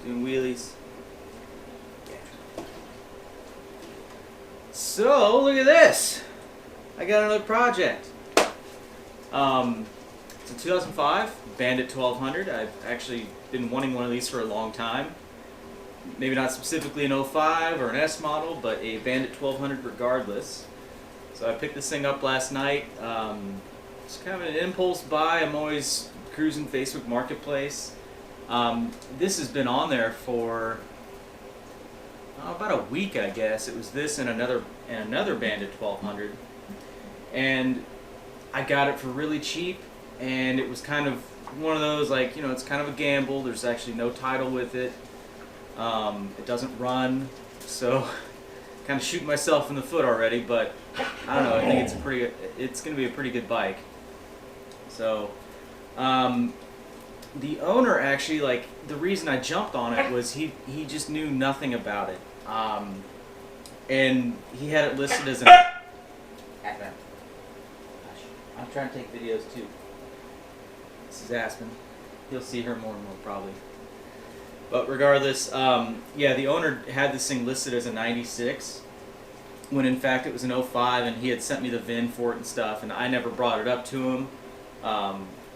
doing wheelies. So look at this. I got another project. It's a 2005 Bandit 1200. I've actually been wanting one of these for a long time. Maybe not specifically an 05 or an S model, but a Bandit 1200 regardless. So I picked this thing up last night. It's kind of an impulse buy. I'm always cruising Facebook Marketplace. This has been on there for about a week, I guess. It was this and another Bandit 1200, and I got it for really cheap. And it was kind of one of those, like, you know, it's kind of a gamble. There's actually no title with it. It doesn't run, so kind of shooting myself in the foot already. But I don't know. I think it's going to be a pretty good bike. So the owner actually, like, the reason I jumped on it was he just knew nothing about it, and he had it listed as an. I'm trying to take videos too. This is Aspen. You'll see her more and more probably. But regardless, yeah, the owner had this thing listed as a 96, when in fact it was an 05, and he had sent me the VIN for it and stuff, and I never brought it up to him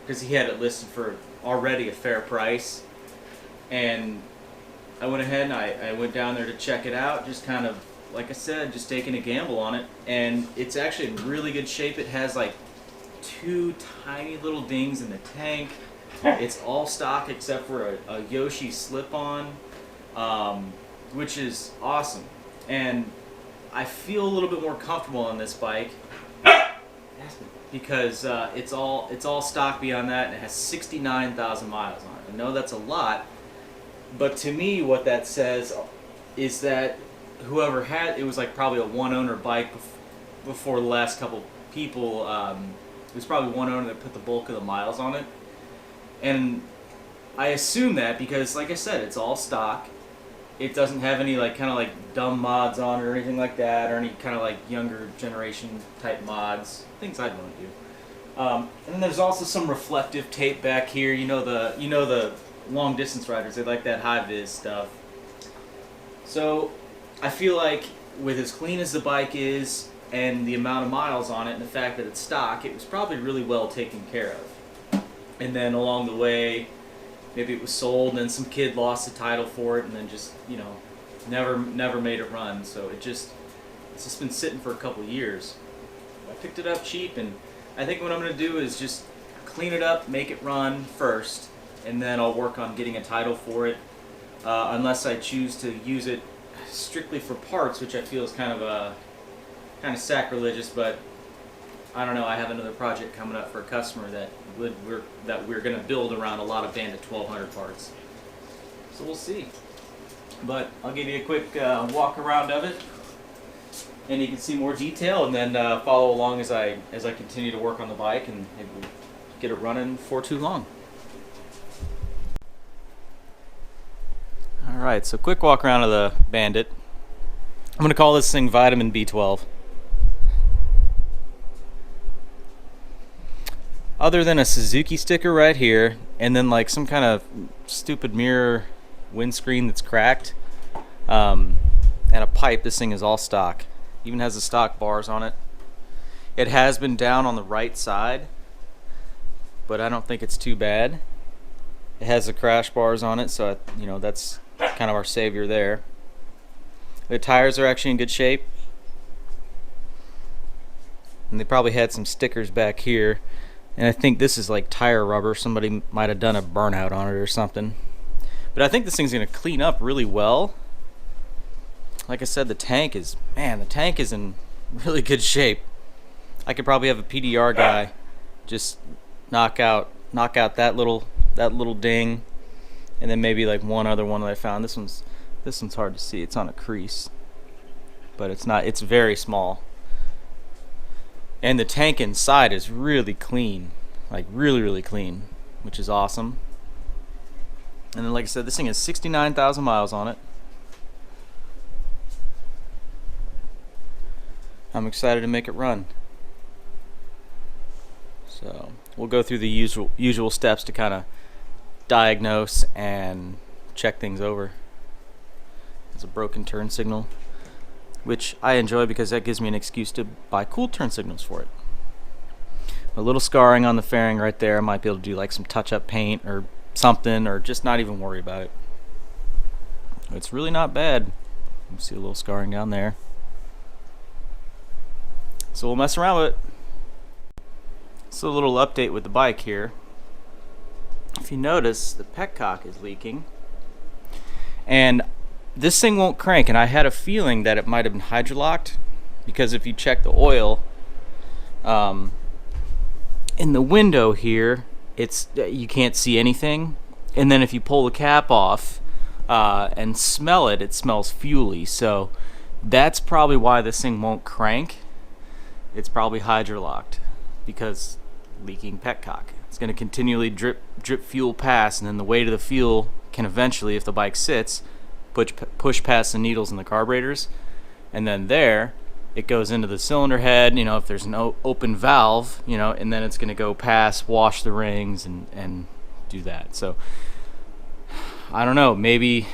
because he had it listed for already a fair price. And I went ahead and I went down there to check it out, just kind of, like I said, just taking a gamble on it. And it's actually in really good shape. It has like 2 tiny little dings in the tank. It's all stock except for a Yoshi slip-on, which is awesome. And I feel a little bit more comfortable on this bike because it's all stock beyond that, and it has 69,000 miles on it. I know that's a lot, but to me what that says is that whoever had it was like probably a one-owner bike before the last couple people. It was probably one owner that put the bulk of the miles on it. And I assume that because, like I said, it's all stock. It doesn't have any like kind of like dumb mods on it or anything like that, or any kind of like younger generation type mods, things I'd want to do. And then there's also some reflective tape back here. You know the long distance riders, they like that high vis stuff. So I feel like with as clean as the bike is and the amount of miles on it and the fact that it's stock, it was probably really well taken care of. And then along the way, maybe it was sold and then some kid lost the title for it and then just, you know, never made it run. So it's just been sitting for a couple of years. I picked it up cheap, and I think what I'm going to do is just clean it up, make it run first, and then I'll work on getting a title for it, unless I choose to use it strictly for parts, which I feel is kind of sacrilegious. But I don't know. I have another project coming up for a customer that we're going to build around a lot of Bandit 1200 parts. So we'll see. But I'll give you a quick walk around of it, and you can see more detail, and then follow along as I continue to work on the bike, and maybe we'll get it running for too long. All right, so quick walk around of the Bandit. I'm going to call this thing Vitamin B12. Other than a Suzuki sticker right here, and then like some kind of stupid mirror windscreen that's cracked, and a pipe, this thing is all stock. Even has the stock bars on it. It has been down on the right side, but I don't think it's too bad. It has the crash bars on it, so you know that's kind of our savior there. The tires are actually in good shape, and they probably had some stickers back here. And I think this is like tire rubber. Somebody might have done a burnout on it or something. But I think this thing's going to clean up really well. Like I said, the tank is in really good shape. I could probably have a PDR guy just knock out that little ding, and then maybe like one other one that I found. This one's hard to see. It's on a crease, but it's very small. And the tank inside is really clean, like really clean, which is awesome. And then, like I said, this thing has 69,000 miles on it. I'm excited to make it run. So we'll go through the usual steps to kind of diagnose and check things over. It's a broken turn signal, which I enjoy because that gives me an excuse to buy cool turn signals for it. A little scarring on the fairing right there. I might be able to do like some touch-up paint or something, or just not even worry about it. It's really not bad. You see a little scarring down there. So we'll mess around with it. So a little update with the bike here. If you notice, the petcock is leaking. And this thing won't crank, and I had a feeling that it might have been hydrolocked, because if you check the oil, in the window here, you can't see anything. And then if you pull the cap off and smell it, it smells fuely. So that's probably why this thing won't crank. It's probably hydrolocked because leaking petcock. It's going to continually drip fuel past, and then the weight of the fuel can eventually, if the bike sits, push past the needles in the carburetors, and then there it goes into the cylinder head, you know, if there's an open valve, you know, and then it's going to go past, wash the rings, and do that. So I don't know, maybe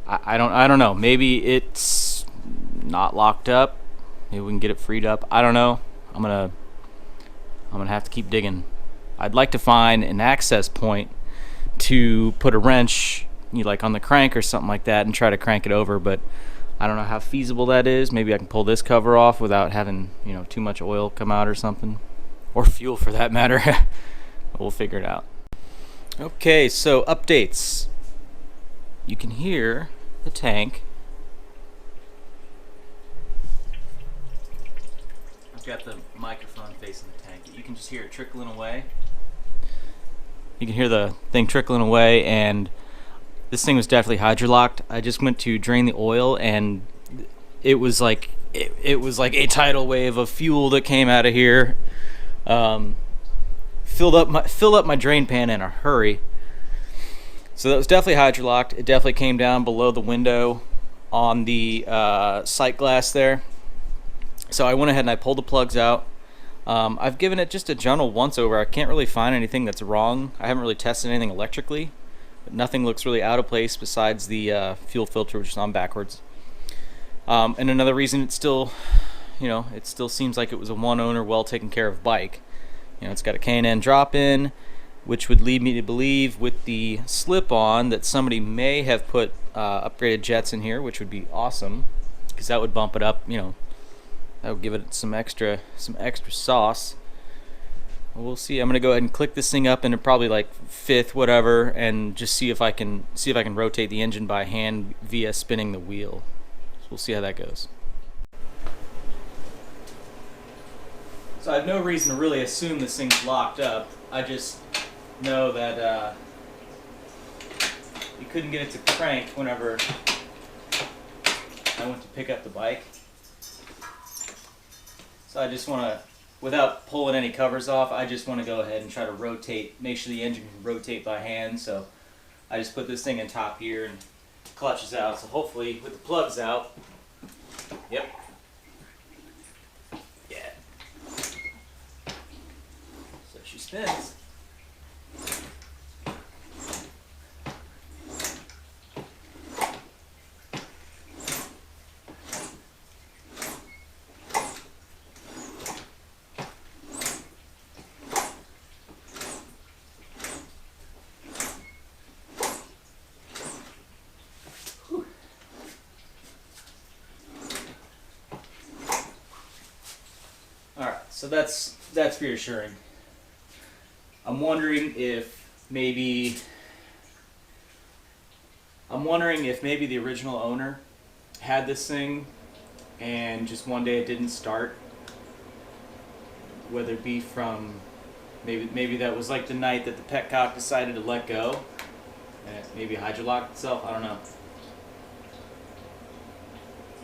I don't know, maybe it's not locked up. Maybe we can get it freed up. I don't know. I'm gonna have to keep digging. I'd like to find an access point to put a wrench, like on the crank or something like that, and try to crank it over, but I don't know how feasible that is. Maybe I can pull this cover off without having, you know, too much oil come out or something, or fuel for that matter. We'll figure it out. Okay, so updates. You can hear the tank. I've got the microphone facing the tank. You can just hear it trickling away. You can hear the thing trickling away, and this thing was definitely hydrolocked. I just went to drain the oil, and it was like a tidal wave of fuel that came out of here. Filled up my drain pan in a hurry. So that was definitely hydrolocked. It definitely came down below the window on the sight glass there. So I went ahead and I pulled the plugs out. I've given it just a general once over. I can't really find anything that's wrong. I haven't really tested anything electrically, but nothing looks really out of place besides the fuel filter, which is on backwards. And another reason it still seems like it was a one-owner, well taken care of bike. You know, it's got a K&N drop-in, which would lead me to believe with the slip-on that somebody may have put upgraded jets in here, which would be awesome, because that would bump it up, you know. That would give it some extra sauce. We'll see. I'm gonna go ahead and click this thing up into probably like fifth, whatever, and just see if I can rotate the engine by hand via spinning the wheel. So we'll see how that goes. So I have no reason to really assume this thing's locked up. I just know that you couldn't get it to crank whenever I went to pick up the bike. So I just want to, without pulling any covers off, I just want to go ahead and try to rotate, make sure the engine can rotate by hand. So I just put this thing in top gear and clutches out. So hopefully with the plugs out, yep. Yeah. So she spins. So that's reassuring. I'm wondering if maybe the original owner had this thing and just one day it didn't start. Whether it be from maybe that was like the night that the petcock decided to let go and it maybe hydrolocked itself. I don't know.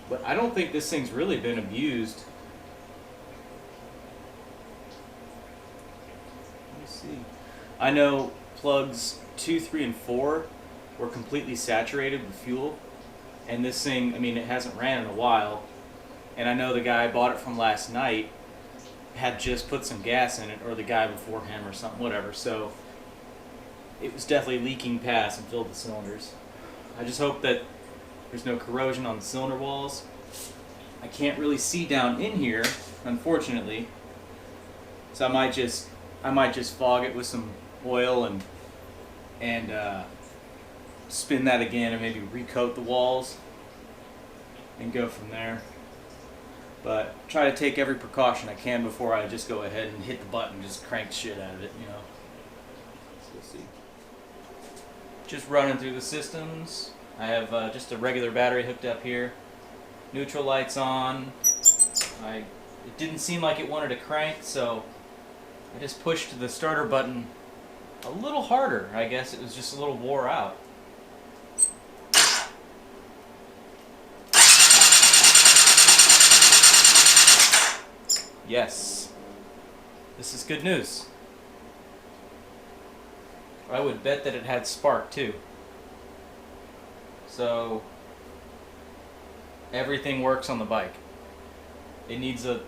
But I don't think this thing's really been abused. I know plugs 2, 3, and 4 were completely saturated with fuel, and this thing, I mean, it hasn't ran in a while, and I know the guy I bought it from last night had just put some gas in it, or the guy before him or something, whatever, so it was definitely leaking past and filled the cylinders. I just hope that there's no corrosion on the cylinder walls. I can't really see down in here, unfortunately, so I might just fog it with some oil and spin that again and maybe recoat the walls and go from there. But try to take every precaution I can before I just go ahead and hit the button and just crank shit out of it, you know. So we'll see. Just running through the systems. I have just a regular battery hooked up here. Neutral lights on. It didn't seem like it wanted to crank, so I just pushed the starter button a little harder. I guess it was just a little wore out. Yes, this is good news. I would bet that it had spark too. So everything works on the bike. It needs a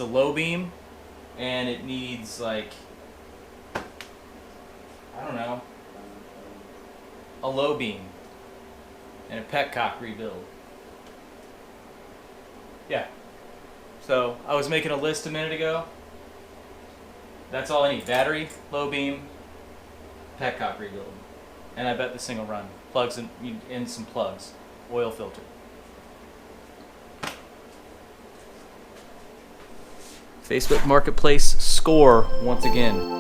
low beam, and it needs, like, I don't know, a low beam and a petcock rebuild. Yeah. So I was making a list a minute ago. That's all I need: battery, low beam, petcock rebuild, and I bet this thing will run. Plugs in some plugs, oil filter. Facebook Marketplace score once again.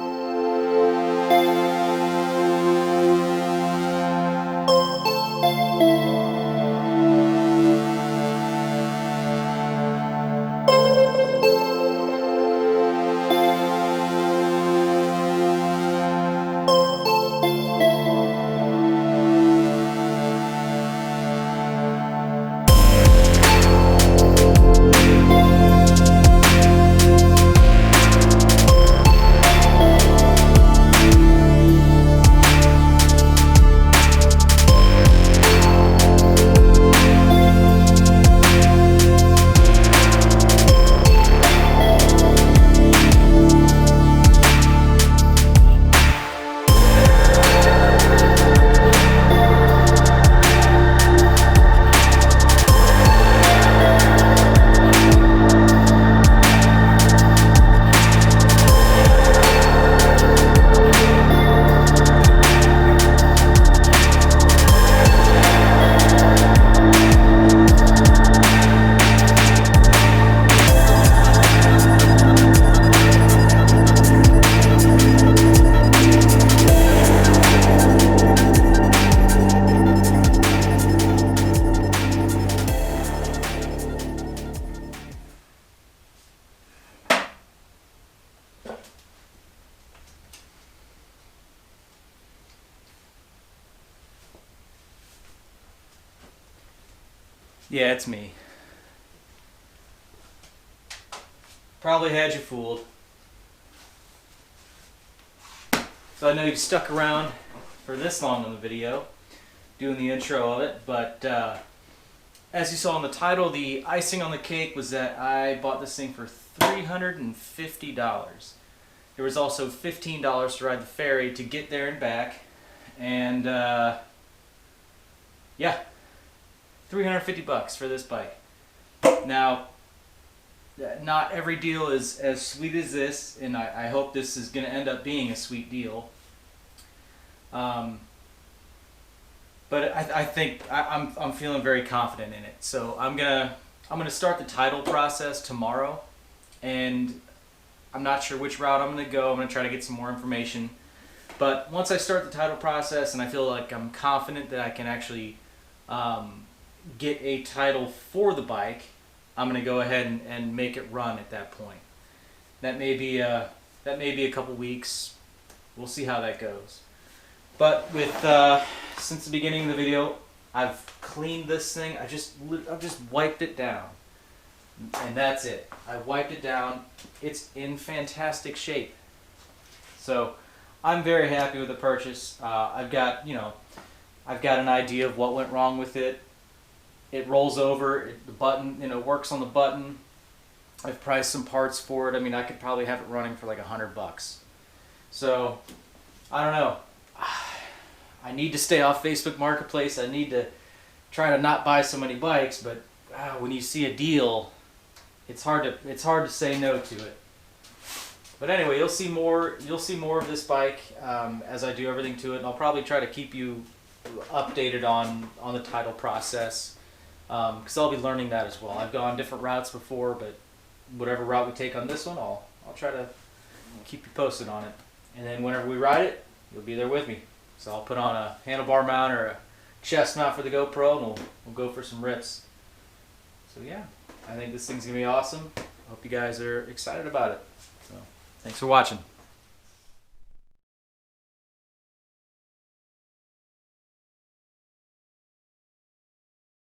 Yeah, it's me. Probably had you fooled. So I know you've stuck around for this long on the video, doing the intro of it, but as you saw in the title, the icing on the cake was that I bought this thing for $350. There was also $15 to ride the ferry to get there and back, and yeah, $350 for this bike. Now, not every deal is as sweet as this, and I hope this is going to end up being a sweet deal. But I think I'm feeling very confident in it. So I'm gonna start the title process tomorrow, and I'm not sure which route I'm gonna go. I'm gonna try to get some more information. But once I start the title process and I feel like I'm confident that I can actually get a title for the bike, I'm gonna go ahead and make it run at that point. That may be a couple weeks. We'll see how that goes. But with since the beginning of the video, I've cleaned this thing. I've just wiped it down, and that's it. I wiped it down. It's in fantastic shape. So I'm very happy with the purchase. I've got an idea of what went wrong with it. It rolls over. The button, works on the button. I've priced some parts for it. I mean, I could probably have it running for like $100. So I don't know. I need to stay off Facebook Marketplace. I need to try to not buy so many bikes, but when you see a deal, it's hard to say no to it. But anyway, you'll see more of this bike as I do everything to it, and I'll probably try to keep you updated on the title process, because I'll be learning that as well. I've gone different routes before, but whatever route we take on this one, I'll try to keep you posted on it. And then whenever we ride it, you'll be there with me. So I'll put on a handlebar mount or a chest mount for the GoPro, and we'll go for some rips. So yeah, I think this thing's gonna be awesome. I hope you guys are excited about it. So thanks for watching.